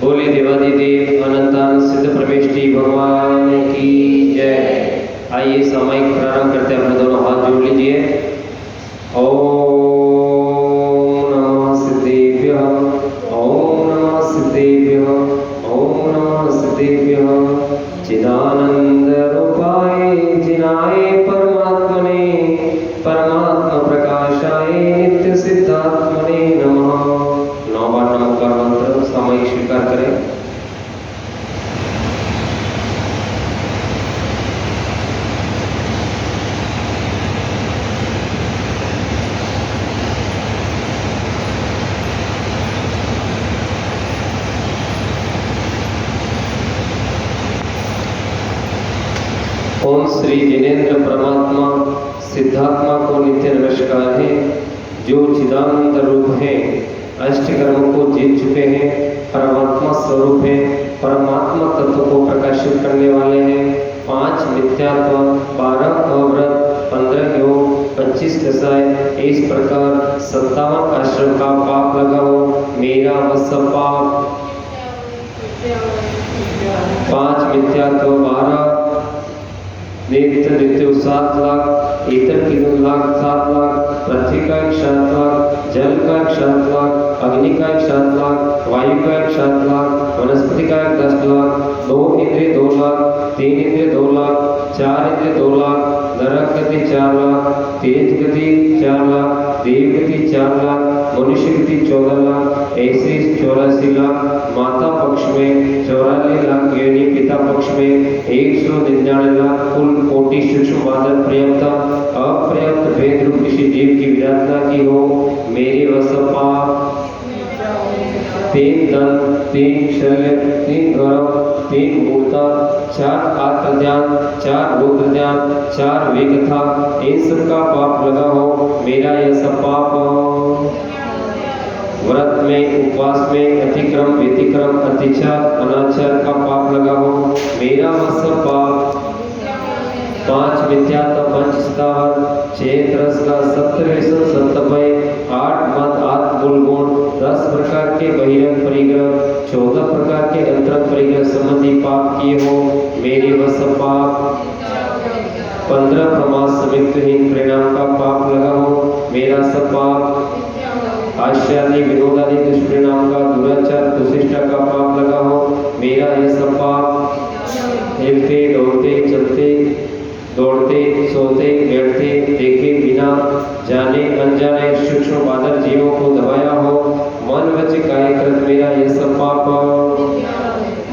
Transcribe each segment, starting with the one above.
बोले देवादिदेव अनंतान सिद्ध परमेष्टि भगवान की जय। आइए सामयिक प्रारंभ करते हैं, अपने दोनों हाथ जोड़ लीजिए। ओम नमः सिद्धेभ्यः, ओम नमः सिद्धेभ्यः, ओम नमः सिद्धेभ्यः। चिदानंद रूपाय जिनाय परमात्मने, परमात्मा प्रकाशाय नित्य सिद्धात्मने नमः। 9 बार नमोकार मंत्र सामयिक स्वीकार करें। ओम श्री जिनेन्द्र परमात्मा सिद्धात्मा को नित्य नमस्कार है, जो चिदानंद रूप है, अष्टकर्म को जीत चुके हैं, परमात्मा स्वरूप है, परमात्मा तत्व को प्रकाशित करने वाले हैं। 5 मिथ्यात्व, 12 अव्रत, 15 योग, 25 कसाय, इस प्रकार 57 आश्रम का पाप लगा हो, मेरा वह सब पाप 5 मिथ्यात्व, 12 नित्य नित्य 7 लाख, इतर की 2 लाख 7 लाख, पृथ्वी का 7 लाख, जल का 7 लाख, अग्नि का 7 लाख, वायु का 7 लाख, वनस्पति का 10 लाख, 2 इंद्रिय 2 लाख, 3 इंद्रिय 2 लाख, 4 इंद्रिय 2 लाख, नरक गति 4 लाख, तेज गति 4 लाख, देव गति 4 लाख, मनुष्य गति 14 लाख, ऐसे 84 लाख, माता पक्ष में 44 लाख योनि, पिता पक्ष में 199 लाख, कुल कोटि सूक्ष्म बादल पर्याप्त अपर्याप्त भेद रूप किसी जीव की विराधना की हो, मेरे वश पाप 3 धन, 3 शल्य, 3 गौरव, 3 मूर्ता, 4 आत्मज्ञान, 4 रुद्र ज्ञान, 4 विकथा, इन सब का पाप लगा हो, मेरा यह सब पाप व्रत में, उपवास में, अतिक्रम, व्यतिक्रम, अतिचार, अनाचार का पाप लगा हो, मेरा वह सब पाप 5 मिथ्यात्व, 5 सतावन, 6 रस का 70 व्यसन 70, 8 मद 8 मूल गुण, 10 प्रकार के बहिरंग परिग्रह, 14 प्रकार के अंतरंग परिग्रह संबंधी पाप किए हो, मेरे वह सब पाप 15 प्रमाद संयुक्तहीन परिणाम का पाप लगा हो, मेरा सब पाप आश्चर्य विनोदादि दुष्परिणाम का, दुराचार दुशिष्टा का पाप लगा हो, मेरा यह सब पाप हिलते दौड़ते चलते दौड़ते सोते बैठते देखे बिना जाने अनजाने सूक्ष्म बादल जीवों को दबाया हो, मन वच काय कृत मेरा यह सब पाप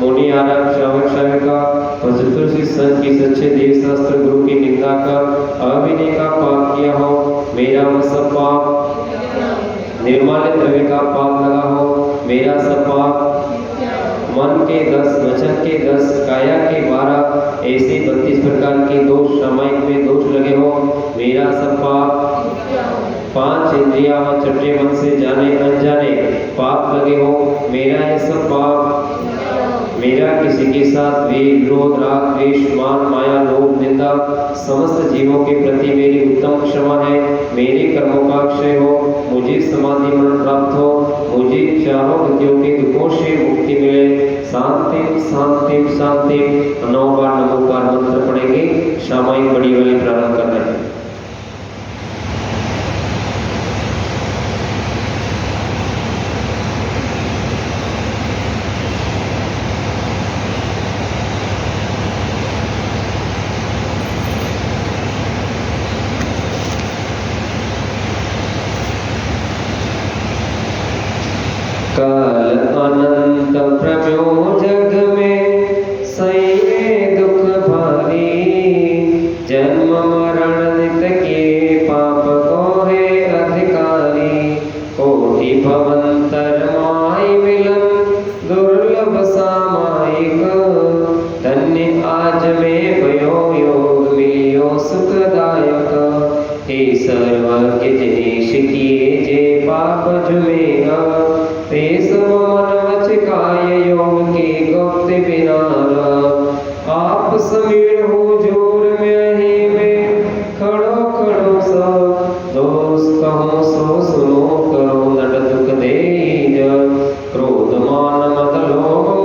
मुनि आराम श्रावक श्राविका चतुर्सी संत की सच्चे देव शास्त्र गुरु की निंदा कर अविनय का पाप किया हो, मेरा वह सब पाप निर्माल्य द्रव्य का पाप लगा हो, मेरा सब पाप मन के 10, वचन के 10, काया के 12, ऐसे 32 प्रकार के दोष सामयिक में दोष लगे हो, मेरा सब पाप 5 इंद्रिया व चट्टे मन से जाने अनजाने पाप लगे हो, मेरा यह सब पाप मेरा किसी के साथ विरोध राग द्वेष मान माया लोभ निंदा समस्त जीवों के प्रति मेरी उत्तम क्षमा है, मेरे कर्मों का क्षय हो, मुझे समाधि मन प्राप्त हो, मुझे चारों गतियों के दुखों से मुक्ति मिले, शांति शांति शांति। 9 बार नमोकार मंत्र पढ़ेंगे, सामयिक बड़ी वाली प्रारंभ कर रहे हैं। काल अनंत प्रभो जग में सही दुख भारी, जन्म मरण नित के पाप को है अधिकारी, कोटि भवंतर माय मिलन दुर्लभ सामायिक, धन्य आज में भयो योग मिलियो सुखदायक, हे सर्वज्ञ जिनेश किए जे पाप जुमेगा, ते सब मन वच काय योग के गुप्त बिनारा, आप समीर हो जोर में ही में खड़ो खड़ो सब, दोष कहो सो सुनो करो नट दुख दे, क्रोध मान मत लोभ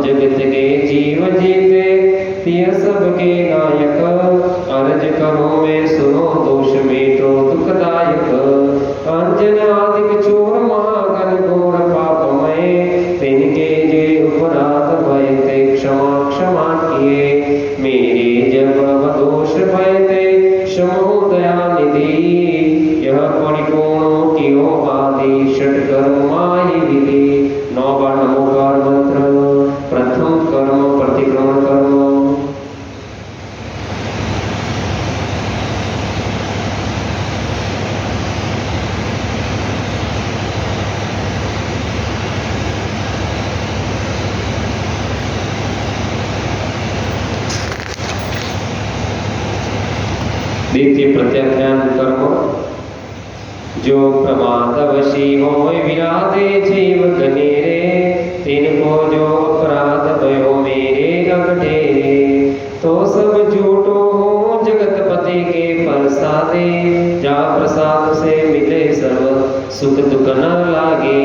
जगत के जीव जीते तिय सबके नायक। अर्ज करो मैं सुनो दोष मेटो दुखदायक। अंजन आदिक चोर महागण घोर पापमय तिनके जे अपराध भय ते क्षमा क्षमा किए। मेरे जब दोष भय ते समो दया निधि। यह परिपूर्ण कियो आदि षट कर्म माहि विधि। 9 बार नमोकार मंत्र। प्रथम कर्म प्रतिक्रमण कर्म। द्वितीय प्रत्याख्यान कर्म। जो प्रमादवशी होय विराधे जीव गनेरे तिनको जो अपराध भयो मेरे अगढेरे। तो सब झूठो हो जगतपति के प्रसादे। जा प्रसाद से मिले सर्व सुख दुख न लागे।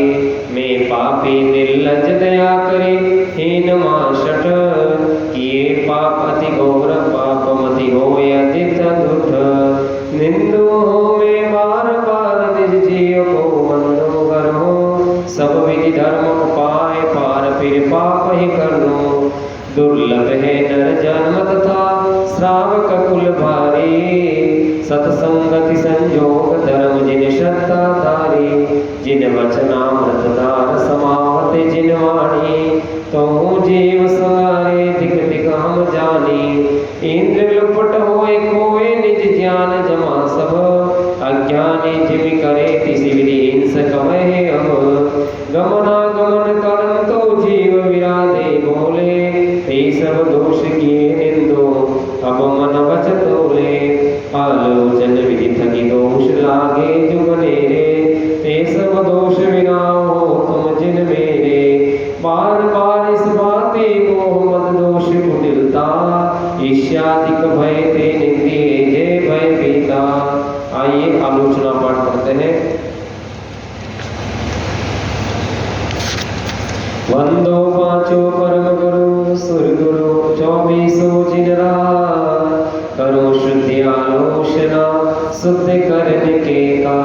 मैं पापी निर्लज दया करे हीन माशठ। किए पाप अति घोर पाप मति होय अधिक दुष्ट। निंदो हो मैं बार बार निज जीव को मंदो करो। सब विधि धर्म उपाय पार फिर पाप ही करो। दुर्लभ है नर जन्म तथा श्रावक कुल भारी। सत्संगति संयोग धर्म जिन श्रद्धा धारी। जिन वचनामृतदार समावते जिन वाणी। तो जीव संगारे दिख दिख हम जानी। इंद्र लुपट होए कोए निज ज्ञान जमा सब। अज्ञानी जिमि करे तिसि विधि हिंस कवहे अब। गमना गमन करन तो जीव विराधे बोले। ते सब दोष किए निंदो अब मन वच तोले। आलोचन विधि थकी दोष लागे जुगनेरे। ते सब दोष विनाओ तुम जिन मेरे। बार बार इस बाते मोह मद दोष कुटिलता। ईर्ष्यादिक भय ते निंदिए जय भय पीता। आइए आलोचना पाठ करते हैं। वंदो पांचो परम गुरु सुर गुरु 24 जिन रात। करो शुद्धि आलोचना शुद्ध करने के का।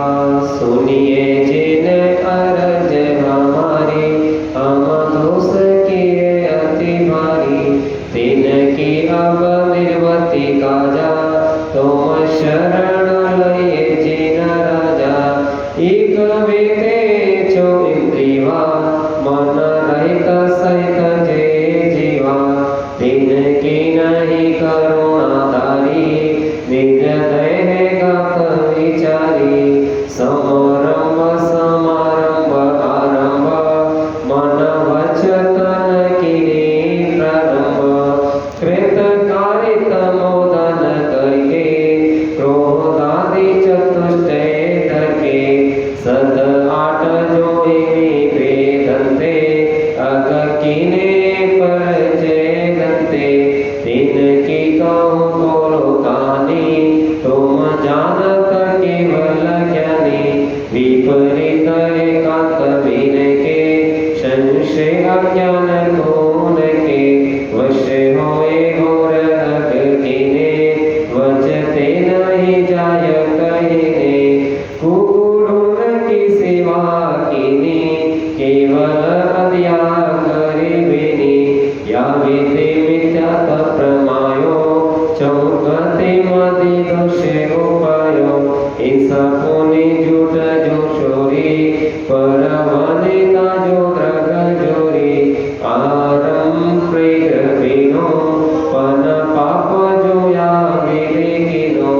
सुनिए जिन अरज हमारी हम दोष किए अति भारी। तिन की अब निर्वति काजा तुम शरण लये जिन राजा। एक वेते चो इंद्रिया मन रहित सहित जय जीवा। तिन की नहीं करुणाधारी निर्दय है गात विचारी। समारंभ समारंभ आरंभ मन वचतन किने प्रारंभ। कृत कारित मोदन करके क्रोधादि चतुष्टय धरके। सद 8 जोई वेदन्ते अग किने परचय दन्ते। तिन की कहूँ बोलो कहानी तुम जानत केवल ज्ञानी। विपरीत एकांत बिन के संशय अज्ञान गुण के। वश होए घोर अग किने वचते नहीं जाय कहिने। कुकुरुन की सेवा कीनी केवल अदया करे बेनी। या वेते मिथ्या प्रमायो चौकते मदि दोषे उपायो। इंसा पुनि झूठ जो चोरी परवाने का जो द्रग जोरी। आरम प्रेग बिनो पन पाप जो या वेदे किनो।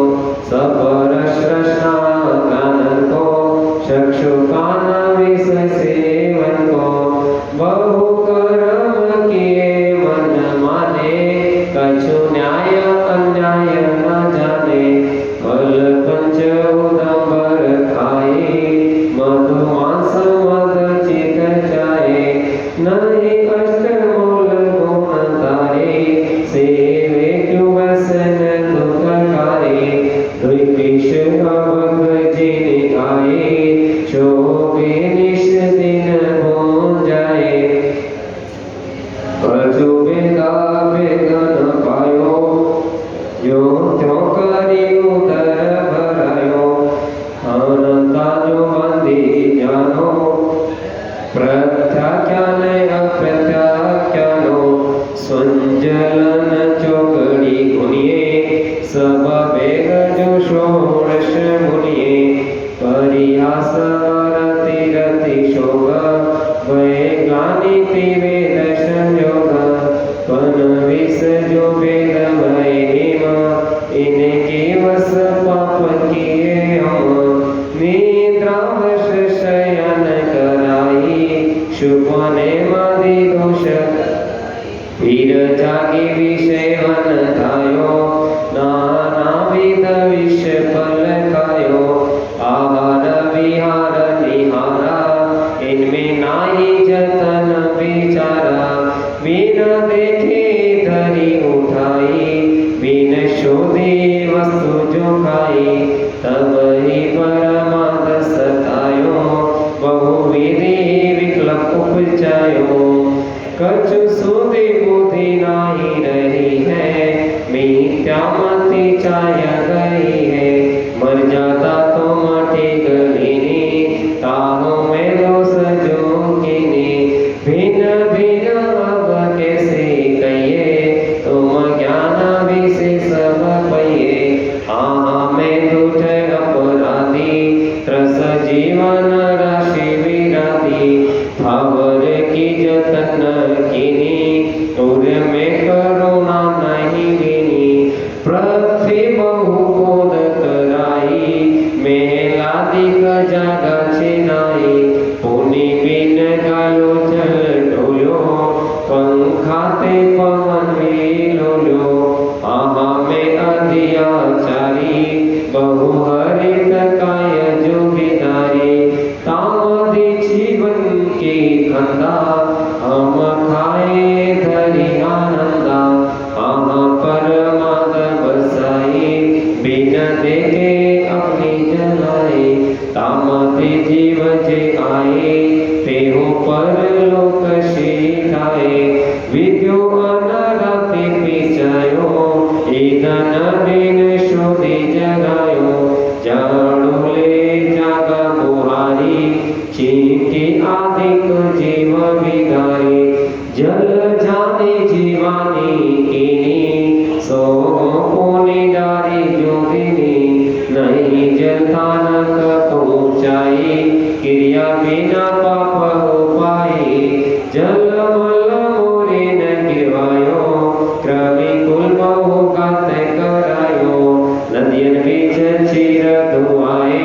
सबर श्रष्टा गानन को चक्षु कान विषय सेवन को। बहु कर्म किए मन मार कछु बेदा बेदन पायो जो त्यों करी उदर भरायो अनंता जो बंदी जानो प्रत्याख्यान अप्रत्याख्यानो संजलन चौकड़ी गुनिए सब बेग जो षोडश मुनिए परिहास रति रति शोग वैज्ञानिक वेद संयोग पन विष जो वेद वैम इनके वस पाप किए हम निद्रावश शयन कराई शुभने मदि दोष फिर जागी विषय वन धायो नानाविध विष फल खायो आहार विहार निहारा इनमें नाही जतन विचारा बिन देखे धरी उठाई बिन शोधे वस्तु जो खाई तब ही परमाद सतायो बहुविधि विकल्प उपजायो कछु सुधि बुद्धि नाही रही है मिथ्यामति चाय गई है मर जाता तो मटी गलीनी ताहो में दोष जो कीनी भिन्न भिन्न अब कैसे कहिए तुम ज्ञान विशेष पइए हाँ में दुठ अपराधी त्रस जीवन राशि विराधी भावर की जतन कीनी तुर में करुणा नहीं गिनी पृथ्वी बहु बोध कराई मेलादिक जागा छिनाई पुनि बिन गायो जल ढोलो पंखाते पवन विलोलो आहा में अधियाचारी बहु हरित काय जो विदारी तामदि जीवन की खंदा हम खाए धरी आनंदा हम परमाद बसाई बिन देखे अपनी जलाई तामदि जीव जे आए तेहो परलोक शिखाए विद्यो अनराते पिचायो ईदन बिन शोधि जगायो जाड़ोले जागा बुहारी चींटी आदिक जीव विगारी जल जाने जीवानी कीनी सो पुनि डारी जोगिनी नहीं जलतानक पहुँचाई क्रिया बिना पाप उपाई जल मल मोरे न गिरवायो क्रमी कुल बहु गात करायो नदियन बीच चीर धुआए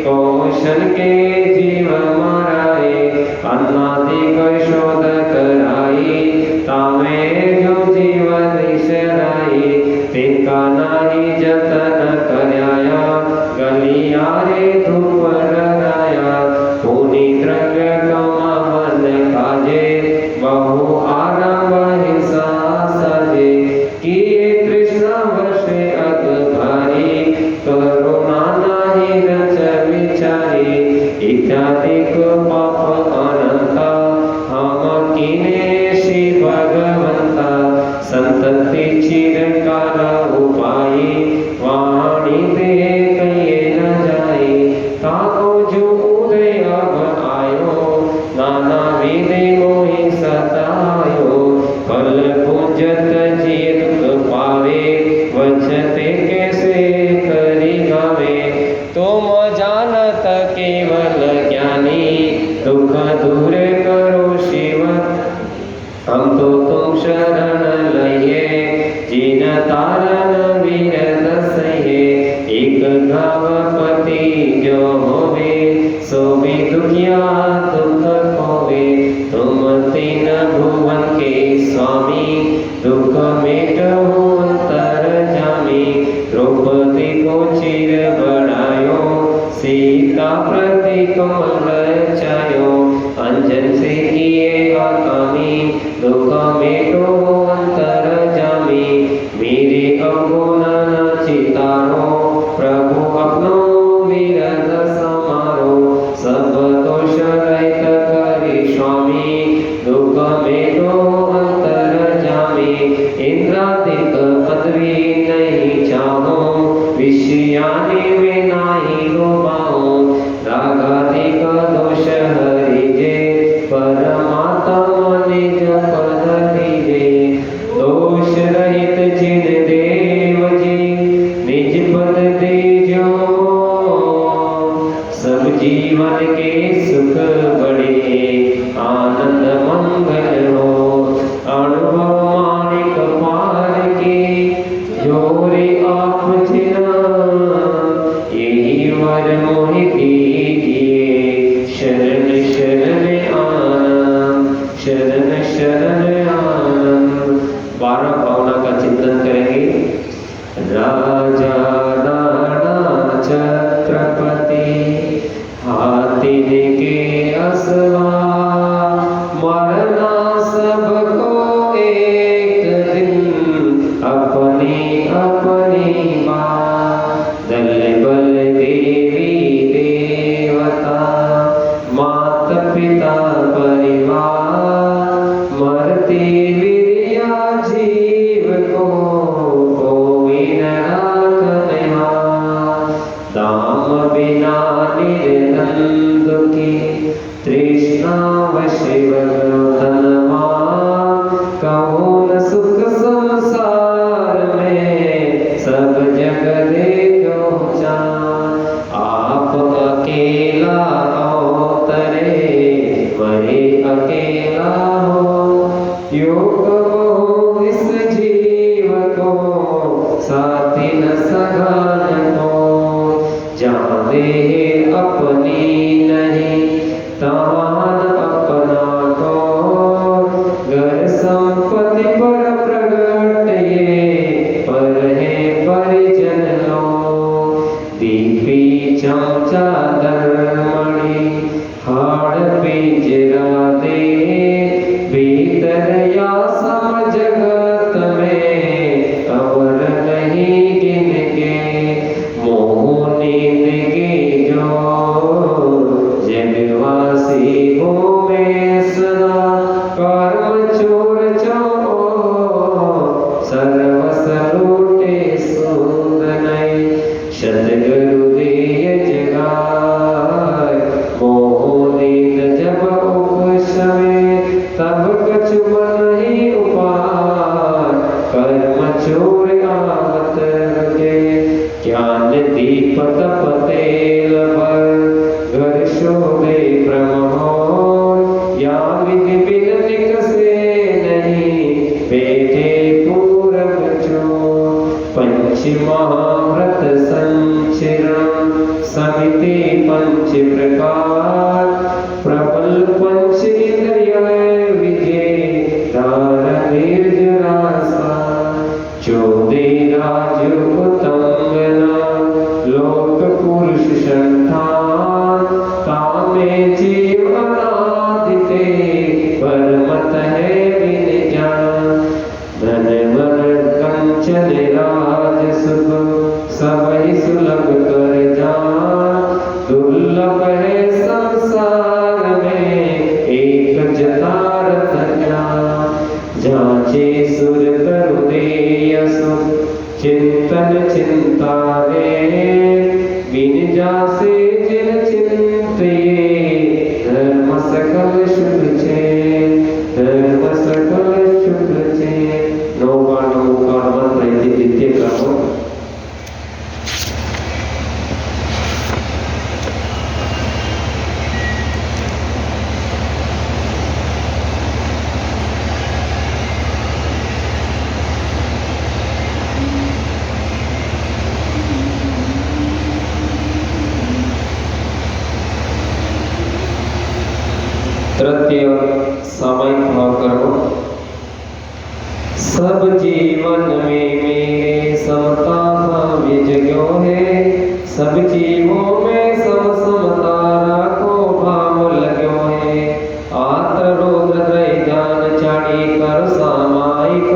कौशन के जीव माराए अन्नादिक शोध कराई तामे जो जीव दिशराई तिनका नाही जतन कराया गलियारे धूप डराया पुनि द्रव्य कमावन काजे बहु आरंभ हिंसा सजे किए कृष्ण वशे अग भारी करुणा नाही रच विचारी इत्यादिक पाप अनंता हम कीने श्री भगवंता संतति चिरकाल उपाई वाणी दे कहिए न जाए ताको जो उदय अब आयो नाना विधि मोहि सतायो फल पूजत जीत पावे वचते कैसे करी गावे तुम जानत केवल ज्ञानी दुख दूर करो शिव हम तो तुम शरण लइए जिन तारन वीर दसइए एक घावपति जो होवे सो भी दुखिया दुख होवे तुम तीन भुवन के स्वामी दुख मेटहु अंतर जामी द्रौपदी को चिर बढ़ायो सीता प्रति कमल चायो अंजन से किए आकामी दुख मेटो अंतर जामी मेरे अवगुण न चितारो प्रभु अपनो विरद समारो सब दोष रहित करी स्वामी दुख मेटो अंतर इंद्रादिक पदवी नहीं चाहो, विषयानि में नाही लोभाओ, रागादिक दोष हरिजे, परमात्मा निज पद दीजे। दोष रहित जिन देव जी, निज पद दीजो, सब जीवन के सुख बड़े, आनंद मंगल हो। अनुभव माणिक पार के, जोरे आप जिना, यही वर मोहि दीजिए। शरण शरण आनंद, शरण शरण आनंद। 12 भावना का चिंतन करेंगे। राजा राणा छत्रपति, हाथी के असवा, मरना सबको एक दिन, अपनी अपनी बात। दल बल देवी देवता, मात पिता परिवार, मरती विद्या जीव को, कोई न राखनेहार। दाम बिना निर्धन दुखी, तृष्णा वशिव धनवान, कहो न सुख संसार में, सब जग देखो जान। आप अकेला अवतरे, वही अकेला हो, योग हो इस जीव को, साथी न सगान को। जहाँ देह अपनी नहीं, तवान अपना को, घर संपत्ति पर प्रगट ये, पर है परिजन लो। दीपी चमचा दरमणि, हाड़ पिंजरा दे, भीतर या सम जगत में, अवर नहीं गिन के। मोह नींद के जो, जगवासी घूमे सदा, कर्म चोर चो, सर्वस लूटे सूंद नहीं। सतगुरु देय जगाय, मोह नींद जब उपशमे, तब कछु नहीं उपाय, कर्म चोर आवत रजे। ज्ञान दीप तप तेल भर, घर शोभे प्रमोद, या विधि बिन निकसे नहीं, बैठे पूरब चोर। पंचमहाव्रत संचिरण, समिति पंच प्रकार, प्रबल पंच इंद्रिय विजय, धार निर्जरासा। 14 राजुतंगना, लोक पुरुष संठान, तामे जीवनादिते, परमत है विन जान। धन वर कंचन राज सुख, सबहि सुलभ कर जान। दुर्लभ है संसार में, एक जतारत जान। जाचे सुर तरु देय सुख, चिंतन चिंता रे, बिन जासे जिन चिंतिए, धर्म सकल शुभ छे, धर्म सकल शुभ छे। नौका नौका मंत्र द्वितीय क्रम। तृतीय सामायिक भाव करो। सब जीवन में मेरे समता भाव्य जगो है, सब जीवों में सम समता राखो भाव लगो है। आत्र रोध त्रय ध्यान चाड़ी कर सामायिक,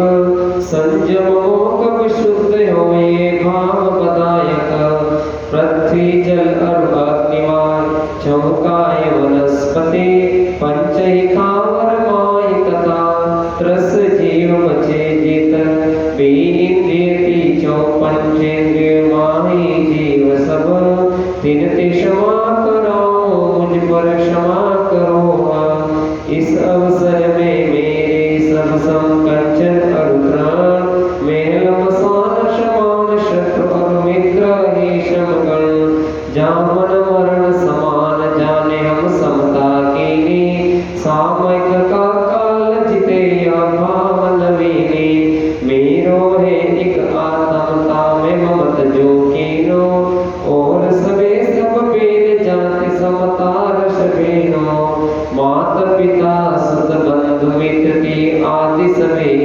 संयमो कब शुद्ध होए भाव पदायक। पृथ्वी जल अरु अग्निमान, चौकाय वनस्पति, पंचहिका वर माय तथा, त्रस जीव बचे जित।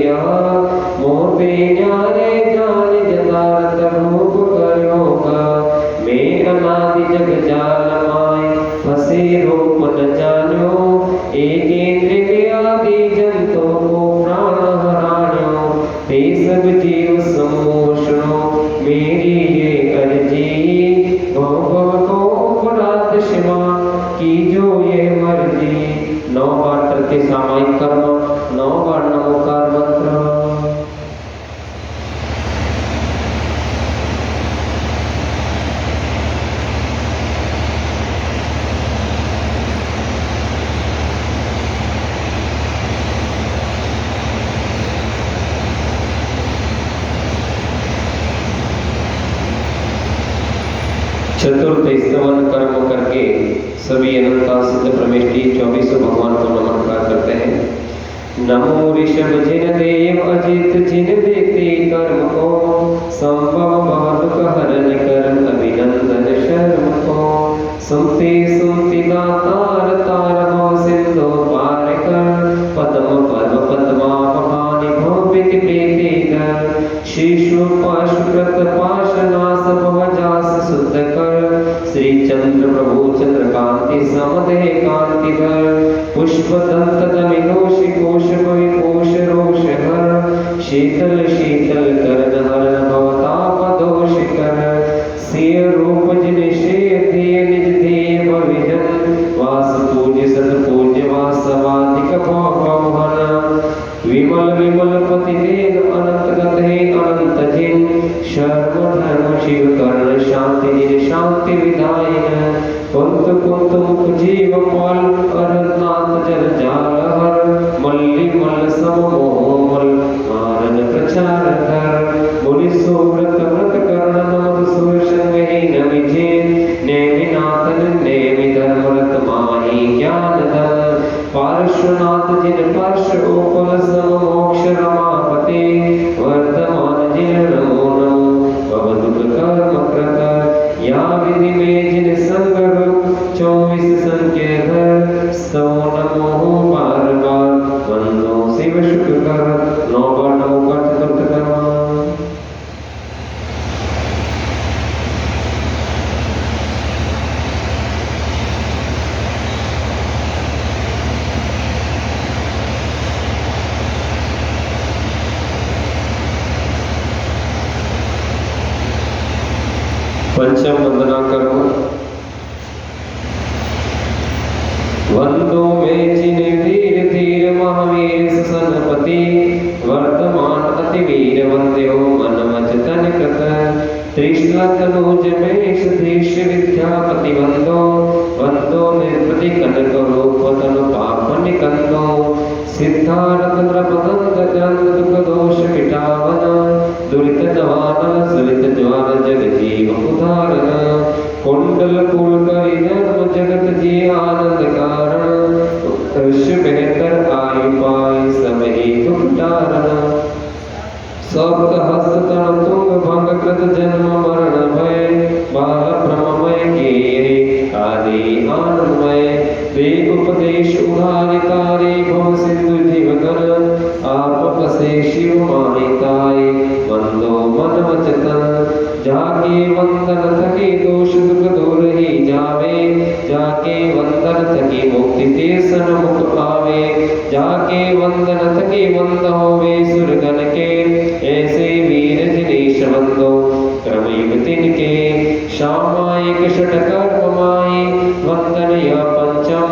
किया मोते न्यारे जान जतारत रूप करयोगा मैं अनादि जग जाल माय फसे रूप न जान्यो एक इंद्र के आदि जंतु को प्राण हरान्यो ते सब जीव समोषणो मेरी ये अर्जी भव भव को अपराध क्षमा की जो ये मर्जी। 9 बार करके सामायिक कर्म, 9 बार नमोकार मंत्र। चतुर्थ स्तवन कर्म करके सभी अनंता सिद्ध प्रमेष्टि 24 भगवान को नमस्कार करते हैं। नमो ऋषभ जिन देव अजित जिन देते कर्म को संभव बहुत हरण कर अभिनंदन शर्म को सुनते सुनते दातार तार भव सिंधु पार कर पद्म पद्म पद्मा पहानि भौपित प्रीति कर शिशु पाशुकृत पाशनाश भव जास शुद्ध कर श्री चंद्र प्रभु चंद्रकांति समदेह कांति धर पुष्प दंत दमिनोष कोश भवि कोश रोष हर शीतल शीतल करण हर भवताप दोष कर सिय रूप जिन शेय धिय निज ध्येय भविजन वास पूज्य सत पूज्य वासवादिक भव हन विमल विमल पति देव अनंत गते अनंत जिन शर्म धर्म शिव कर्ण शांति जिन शांति विदायन कुंत कुंत मुख जीव मल अरनाथ जल जाल हर मल्लि मल सम मोह मल मारन प्रचार धर मुनि सुव्रत व्रत कर्ण नमत सुरसंगहि नमिजे नेमि नाथन नेमि धर्मरत माहि ज्ञान धन पार्श्वनाथ जिन पार्श उपल सम मोक्ष रमापते वर्तमान जिन नमो नमो भवदुख कर्म कृत या विधि में जिन संग रूप 24 संख्य स्तव नमो बार बार वंदो शिव शुक्र कर 9 बार नमो कर चतुर्थ कर्म। पंचम वंदना कर्म। वंदो में जिन वीर धीर महावीर सनपति वर्तमान अतिवीर वंद्यो मन मच तन कृत त्रिशूल तनुज मेष धीश विद्यापति वंदो वंदो निर्पति कनक रूप तनु पाप निकंदो सिद्धार्थ नृपदंत ग्रंथ दुख दोष मिटावन दुरित दवान सुरित ज्वार जग जीव उदाहरण कुंडल कुल करि धर्म जगत जी आनंद कारण उत्कृष्ट बेहतर आयु पाई समहि दुख टारण सप्त हस्त तण तुंग भंग कृत जन्म मरण भय बाल ब्रह्ममय के आदि आनंदमय वेद उपदेश उदारितारे भव सिंधु जीवगण आप पसे शिव मानिताय वंदो मन वचतन जाके वंदन थके दोष दुख दूर ही जावे जाके वंदन थके मुक्ति ते सन मुख पावे जाके वंदन थके वंद होवे सुरगण के ऐसे वीर जिनेश वंदो क्रम युग तिनके सामायिक षट कर्म माहि वंदन या पंचम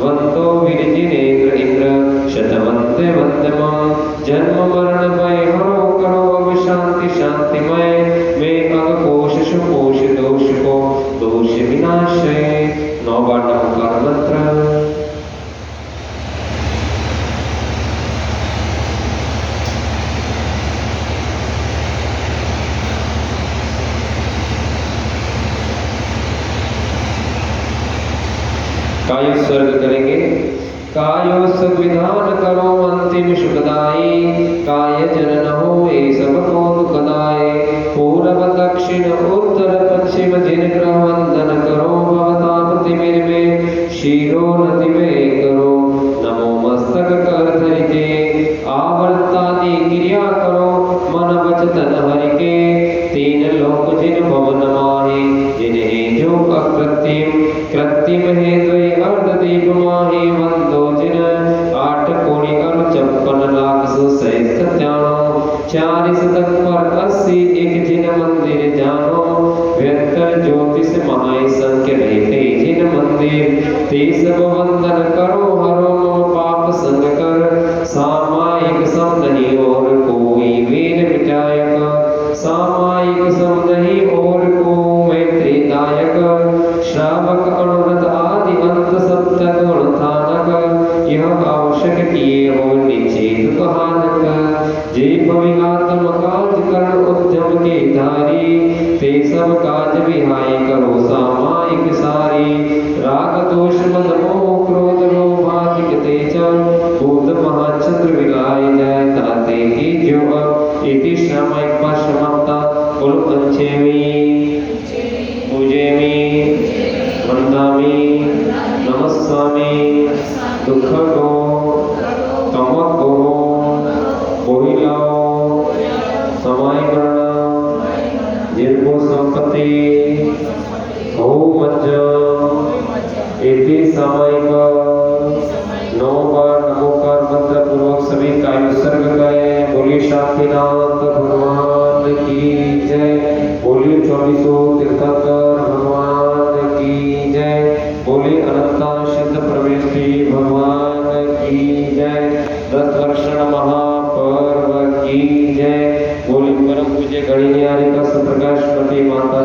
वंदो वीर जिनेन्द्र इंद्र शतवंत वंदमं जन्म मरण भय हरो करो अब शांति शांतिमय मैं अघकोश सुकोश दोष को दोष विनाशय। 9 बार नमोकार मंत्र। कायो स्वर्ग करेंगे। कायो संविधान करो अंतिम सुखदाई काय जनन हो सब को दुखदाय पूर्व दक्षिण उत्तर पश्चिम जिन ग्रह वंदन करो भवतापति मेरे में शिरो नदि में करो नमो मस्तक कर धरिते आवर्ता आदि क्रिया करो मन वचन हरि के तीन लोक जिन भवन माहे जिन्हें जो अकृत्रिम कृत्रिम है द्वय अर्ध दीप माहे वंदो जिन 8 कोटि और 56 लाख सो सहस्त्र त्याणो 40 तक पर 80 एक जिन मंदिर जानो 72 ज्योतिष महाय संख्य रहते जिन मंदिर 30 वंदन करो हरो पाप संग कर सामायिक सम नहीं और कोई वेद विचायक सामायिक सम नहीं और को मैत्रीदायक श्रावक अनुरत आदि अंत सप्त गुण थानक यह आवश्यक किए हो निश्चित कहानक जे भविगात्म काज कर उद्यम के धारी ते सब काज विहाय करो सामायिक सारी राग दोष मद मोह क्रोध लोभ आदि तेज भूत महाचंद्र विलाय जाय ताते की जो अब इति सामायिक पर समाप्ता बोलो पंचमी पूजेमी वंदामी नमस्वामी दुःखगो तमगो बोहिलाओ समय गणना जिनको संपत्ति हो मज्ज इति सामायिक 9 बार नमोकार मंत्र पूर्वक सभी का उत्सर्ग करें। बोलिए शांतिनाथ भगवान की जय। बोलिए 24 तीर्थंकर भगवान की जय। बोलिए अनंता सिद्ध प्रवेशी भगवान की जय। 10 वर्षण महापर्व की जय। बोलिए परम पूज्य गणिन्यारिका सुप्रकाश पति माता